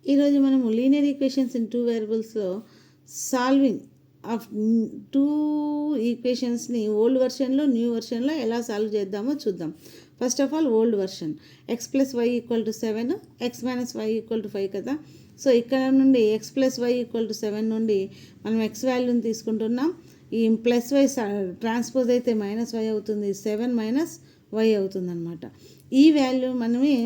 ఈరోజు మనము linear equations in 2 వేరియబుల్స్లో సాల్వింగ్ ఆఫ్ 2 ఈక్వేషన్స్ని ఓల్డ్ వెర్షన్లో న్యూ వెర్షన్లో ఎలా సాల్వ్ చేద్దామో చూద్దాం. First of all old version x + y = 7, x - y = 5 కదా. సో ఇక్కడ నుండి x + y = 7 నుండి మనం x వాల్యూని తీసుకుంటున్నాం. ఈ ప్లస్ వై ట్రాన్స్పోజ్ అయితే -y అవుతుంది, 7 - y అవుతుంది అనమాట. ఈ వాల్యూ మనమే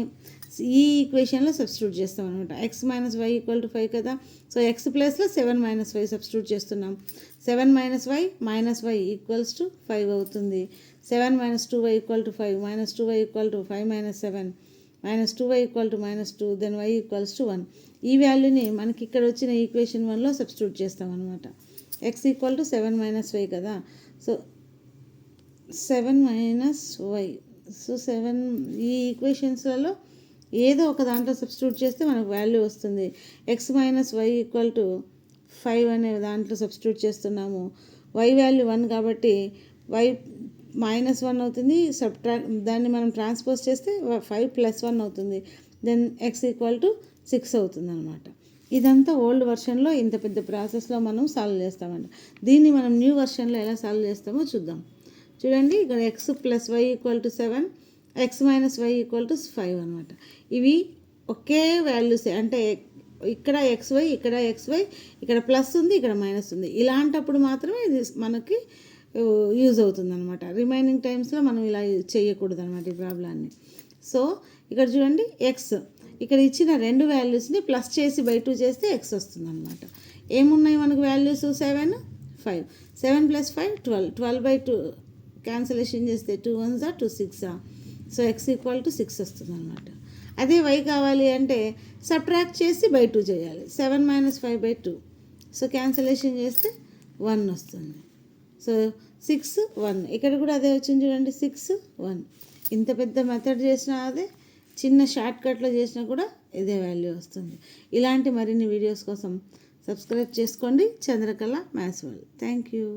ఈ ఈక్వేషన్లో సబ్స్టిట్యూట్ చేస్తాం అనమాట. x - y = 5 కదా. సో x ప్లస్లో 7 - y సబ్స్టిట్యూట్ చేస్తున్నాం. 7 - y -y = 5 అవుతుంది. 7 - 2y = 5, -2y = 5 - 7, -2y = -2, then y = 1. ఈ వాల్యూని మనకి ఇక్కడ వచ్చిన ఈక్వేషన్ 1లో సబ్స్టిట్యూట్ చేస్తాం అనమాట. x = 7 - y కదా. So 7 - y. సో 7 ఈ ఈక్వేషన్స్లలో ఏదో ఒక దాంట్లో సబ్స్టిట్యూట్ చేస్తే మనకు వాల్యూ వస్తుంది. x - y = 5 అనే దాంట్లో సబ్స్టిట్యూట్ చేస్తున్నాము. y వాల్యూ 1 కాబట్టి y -1 అవుతుంది. దాన్ని మనం ట్రాన్స్పోజ్ చేస్తే 5 + 1 అవుతుంది. దెన్ x = 6 అవుతుంది అనమాట. ఇదంతా ఓల్డ్ వెర్షన్లో ఇంత పెద్ద ప్రాసెస్లో మనం సాల్వ్ చేస్తామంట. దీన్ని మనం న్యూ వెర్షన్లో ఎలా సాల్వ్ చేస్తామో చూద్దాం. చూడండి, ఇక్కడ x + y = 7, x - y = 5 అనమాట. ఇవి ఒకే వాల్యూస్, అంటే ఇక్కడ xy, ఇక్కడ xy, ఇక్కడ ప్లస్ ఉంది, ఇక్కడ మైనస్ ఉంది. ఇలాంటప్పుడు మాత్రమే ఇది మనకి యూజ్ అవుతుంది అనమాట. రిమైనింగ్ టైమ్స్లో మనం ఇలా చేయకూడదు అనమాట ఈ ప్రాబ్లాన్ని. సో ఇక్కడ చూడండి, x ఇక్కడ ఇచ్చిన రెండు వాల్యూస్ని ప్లస్ చేసి బై 2 చేస్తే x వస్తుంది అనమాట. ఏమున్నాయి మనకు వాల్యూస్? 7, 5. 7 + 5 12, 12/2 క్యాన్సిలేషన్ చేస్తే 2 1s are 2 6. సో x = 6 వస్తుంది అనమాట. అదే y కావాలి అంటే సబ్ట్రాక్ట్ చేసి బై 2 చేయాలి. 7 - 5/2. సో క్యాన్సిలేషన్ చేస్తే 1 వస్తుంది. సో 6 1. ఇక్కడ కూడా అదే వచ్చింది చూడండి, 6 1. ఇంత పెద్ద మెథడ్ చేసినా అదే, చిన్న షార్ట్ కట్లో చేసినా కూడా ఇదే వాల్యూ వస్తుంది. ఇలాంటి మరిన్ని వీడియోస్ కోసం సబ్స్క్రైబ్ చేసుకోండి Chandrakala maths world. Thank you.